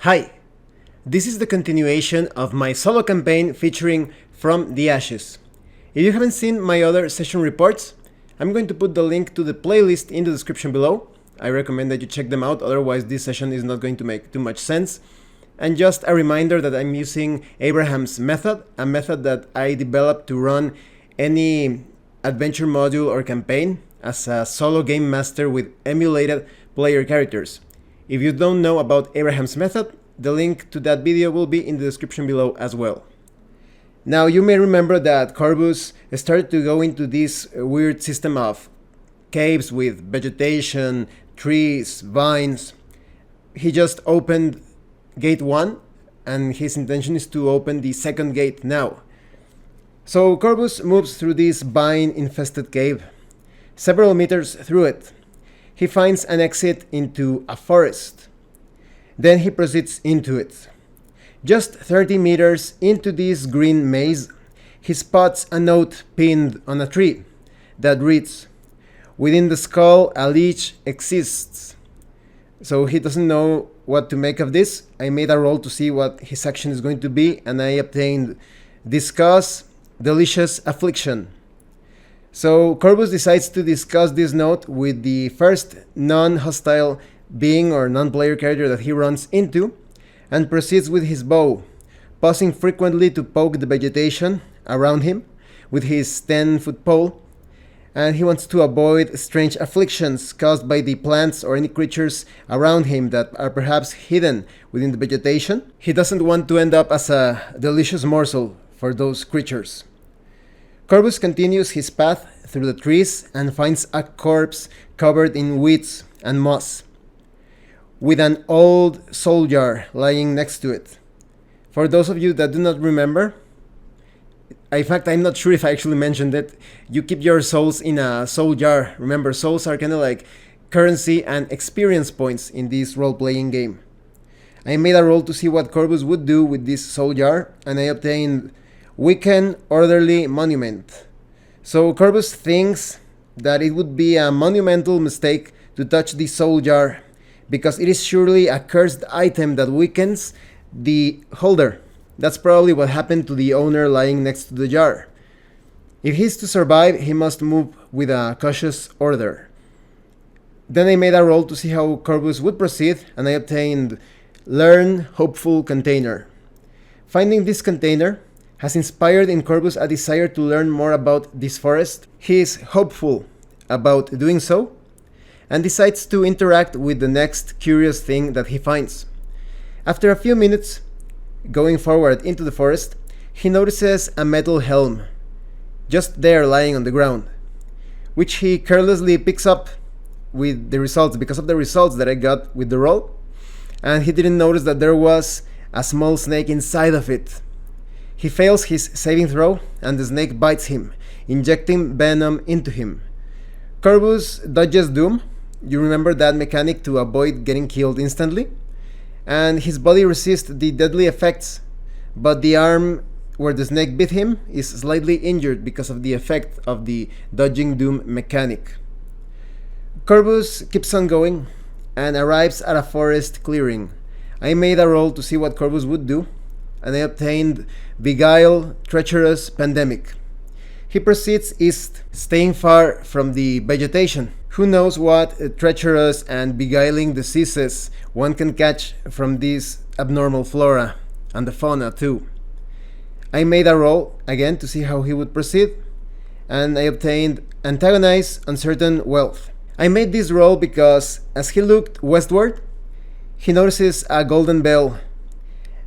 Hi, this is the continuation of my solo campaign featuring From the Ashes. If you haven't seen my other session reports, I'm going to put the link to the playlist in the description below. I recommend that you check them out, otherwise this session is not going to make too much sense. And just a reminder that I'm using Abraham's method, a method that I developed to run any adventure module or campaign as a solo game master with emulated player characters. If you don't know about Abraham's method, the link to that video will be in the description below as well. Now you may remember that Corvus started to go into this weird system of caves with vegetation, trees, vines. He just opened gate 1 and his intention is to open the second gate now. So Corvus moves through this vine-infested cave. Several meters through it, he finds an exit into a forest. Then he proceeds into it. Just 30 meters into this green maze, he spots a note pinned on a tree that reads, "Within the skull a leech exists." So he doesn't know what to make of this. I made a roll to see what his action is going to be, and I obtained Discuss Delicious Affliction. So Corvus decides to discuss this note with the first non-hostile being or non-player character that he runs into, and proceeds with his bow, pausing frequently to poke the vegetation around him with his 10-foot pole, and he wants to avoid strange afflictions caused by the plants or any creatures around him that are perhaps hidden within the vegetation. He doesn't want to end up as a delicious morsel for those creatures. Corvus continues his path through the trees and finds a corpse covered in weeds and moss, with an old soul jar lying next to it. For those of you that do not remember, in fact, I'm not sure if I actually mentioned it, you keep your souls in a soul jar. Remember, souls are kind of like currency and experience points in this role-playing game. I made a roll to see what Corvus would do with this soul jar, and I obtained Weaken Orderly Monument. So Corvus thinks that it would be a monumental mistake to touch the soul jar, because it is surely a cursed item that weakens the holder. That's probably what happened to the owner lying next to the jar. If he's to survive, he must move with a cautious order. Then I made a roll to see how Corvus would proceed, and I obtained Learn Hopeful Container. Finding this container has inspired in Corvus a desire to learn more about this forest. He is hopeful about doing so, and decides to interact with the next curious thing that he finds. After a few minutes going forward into the forest, he notices a metal helm just there lying on the ground, which he carelessly picks up with the results, because of the results that I got with the roll, and he didn't notice that there was a small snake inside of it. He fails his saving throw, and the snake bites him, injecting venom into him. Corvus dodges doom. You remember that mechanic to avoid getting killed instantly? And his body resists the deadly effects, but the arm where the snake bit him is slightly injured because of the effect of the dodging doom mechanic. Corvus keeps on going and arrives at a forest clearing. I made a roll to see what Corvus would do, and I obtained Beguile Treacherous Pandemic. He proceeds east, staying far from the vegetation. Who knows what treacherous and beguiling diseases one can catch from this abnormal flora, and the fauna too. I made a roll again to see how he would proceed, and I obtained Antagonize Uncertain Wealth. I made this roll because as he looked westward, he notices a golden bell,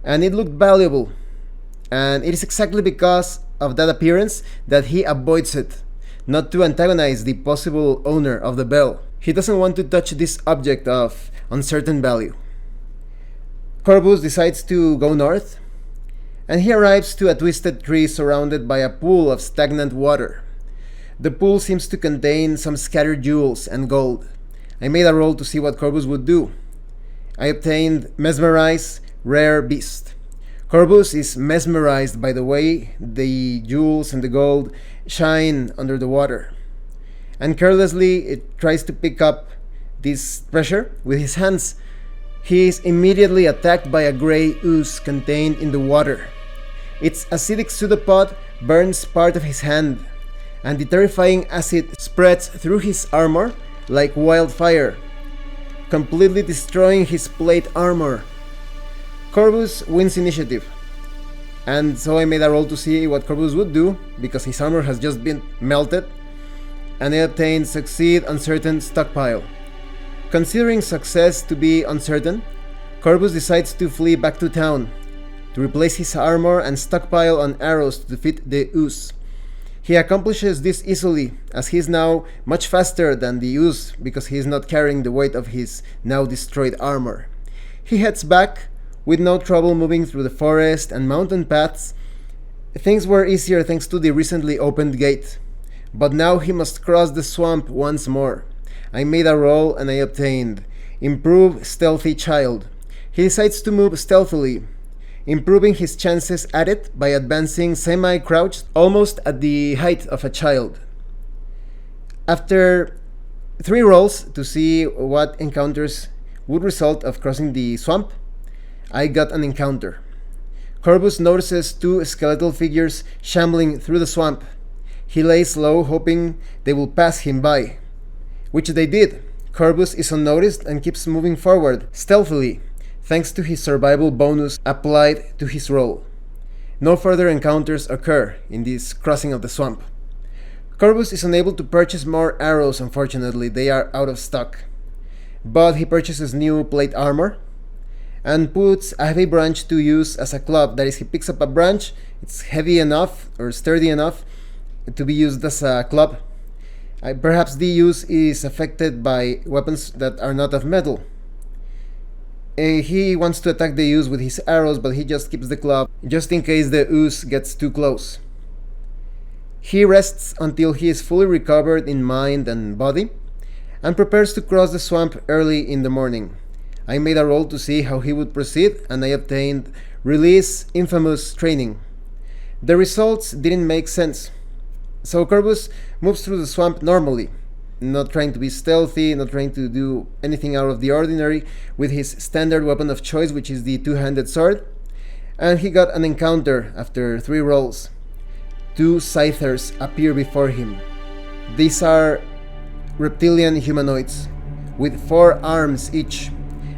and it looked valuable, and it is exactly because of that appearance that he avoids it, not to antagonize the possible owner of the bell. He doesn't want to touch this object of uncertain value. Corvus decides to go north, and he arrives to a twisted tree surrounded by a pool of stagnant water. The pool seems to contain some scattered jewels and gold. I made a roll to see what Corvus would do. I obtained Mesmerize Rare Beast. Corvus is mesmerized by the way the jewels and the gold shine under the water, and carelessly it tries to pick up this treasure with his hands, He is immediately attacked by a grey ooze contained in the water. Its acidic pseudopod burns part of his hand, and the terrifying acid spreads through his armor like wildfire, completely destroying his plate armor. Corvus wins initiative, and so I made a roll to see what Corvus would do, because his armor has just been melted, and I obtained Succeed Uncertain Stockpile. Considering success to be uncertain, Corvus decides to flee back to town, to replace his armor and stockpile on arrows to defeat the ooze. He accomplishes this easily, as he is now much faster than the ooze because he is not carrying the weight of his now destroyed armor. He heads back, with no trouble moving through the forest and mountain paths. Things were easier thanks to the recently opened gate, but now he must cross the swamp once more. I made a roll and I obtained Improve Stealthy Child. He decides to move stealthily, improving his chances at it by advancing semi-crouched, almost at the height of a child. After 3 rolls to see what encounters would result of crossing the swamp, I got an encounter. Corvus notices 2 skeletal figures shambling through the swamp. He lays low, hoping they will pass him by, which they did. Corvus is unnoticed and keeps moving forward, stealthily, thanks to his survival bonus applied to his roll. No further encounters occur in this crossing of the swamp. Corvus is unable to purchase more arrows, unfortunately, they are out of stock. But he purchases new plate armor, and puts a heavy branch to use as a club. That is, he picks up a branch, it's heavy enough or sturdy enough to be used as a club. Perhaps the use is affected by weapons that are not of metal. He wants to attack the ooze with his arrows, but he just keeps the club, just in case the ooze gets too close. He rests until he is fully recovered in mind and body, and prepares to cross the swamp early in the morning. I made a roll to see how he would proceed, and I obtained Release Infamous Training. The results didn't make sense. So Corvus moves through the swamp normally, not trying to be stealthy, not trying to do anything out of the ordinary, with his standard weapon of choice, which is the 2-handed sword. And he got an encounter after 3 rolls. 2 scythers appear before him. These are reptilian humanoids, with 4 arms each,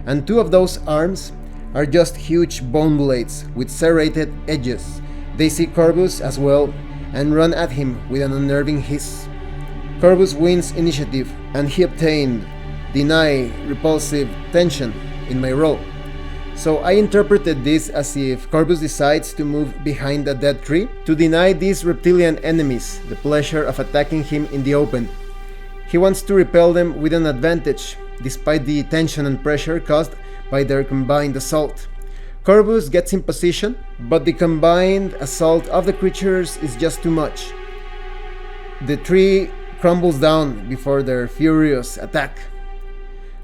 and 2 of those arms are just huge bone blades with serrated edges. They see Corvus as well and run at him with an unnerving hiss. Corvus wins initiative, and he obtained Deny Repulsive Tension in my roll. So I interpreted this as if Corvus decides to move behind a dead tree to deny these reptilian enemies the pleasure of attacking him in the open. He wants to repel them with an advantage, despite the tension and pressure caused by their combined assault. Corvus gets in position, but the combined assault of the creatures is just too much. The tree crumbles down before their furious attack.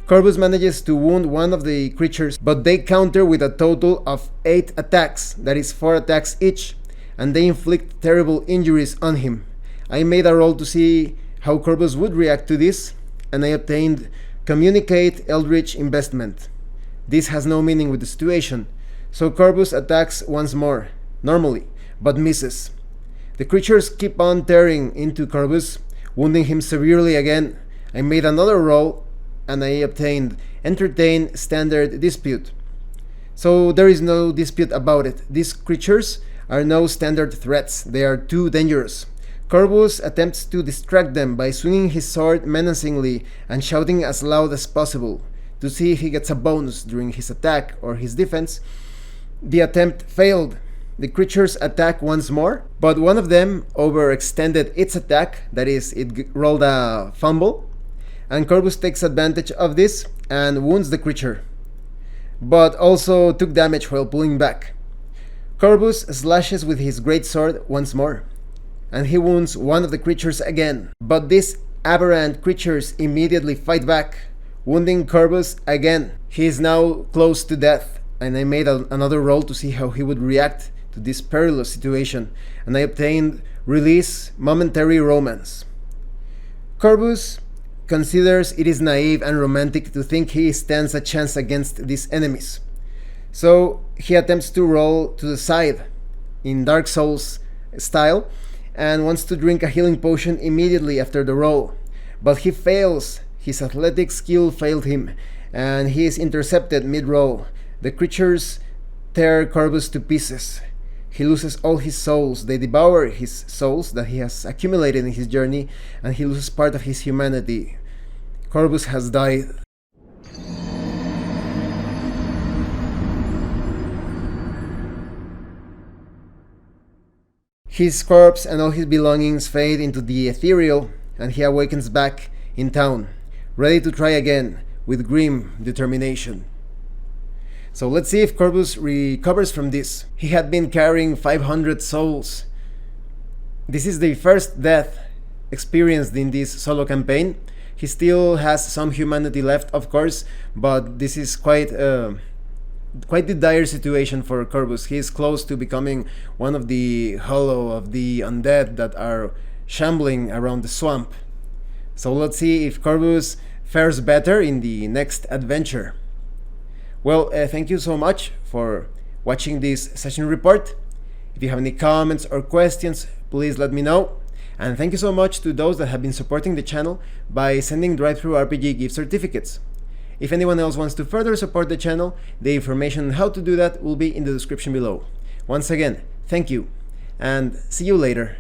Corvus manages to wound one of the creatures, but they counter with a total of 8 attacks, that is 4 attacks each, and they inflict terrible injuries on him. I made a roll to see how Corvus would react to this, and I obtained Communicate Eldritch Investment. This has no meaning with the situation, so Corvus attacks once more, normally, but misses. The creatures keep on tearing into Corvus, wounding him severely again. I made another roll, and I obtained Entertain Standard Dispute. So there is no dispute about it. These creatures are no standard threats, they are too dangerous. Corvus attempts to distract them by swinging his sword menacingly and shouting as loud as possible to see if he gets a bonus during his attack or his defense. The attempt failed. The creatures attack once more, but one of them overextended its attack, that is, it rolled a fumble, and Corvus takes advantage of this and wounds the creature, but also took damage while pulling back. Corvus slashes with his greatsword once more, and he wounds one of the creatures again, but these aberrant creatures immediately fight back, wounding Corvus again. He is now close to death, and I made another roll to see how he would react to this perilous situation, and I obtained Release Momentary Romance. Corvus considers it is naive and romantic to think he stands a chance against these enemies. So he attempts to roll to the side in Dark Souls style and wants to drink a healing potion immediately after the roll. But he fails. His athletic skill failed him, and he is intercepted mid-roll. The creatures tear Corvus to pieces. He loses all his souls. They devour his souls that he has accumulated in his journey, and he loses part of his humanity. Corvus has died. His corpse and all his belongings fade into the ethereal, and he awakens back in town, ready to try again with grim determination. So let's see if Corvus recovers from this. He had been carrying 500 souls. This is the first death experienced in this solo campaign. He still has some humanity left, of course, but this is quite the dire situation for Corvus. He is close to becoming one of the hollow of the undead that are shambling around the swamp. So let's see if Corvus fares better in the next adventure. Well, thank you so much for watching this session report. If you have any comments or questions, please let me know. And thank you so much to those that have been supporting the channel by sending DriveThruRPG gift certificates. If anyone else wants to further support the channel, the information on how to do that will be in the description below. Once again, thank you, and see you later.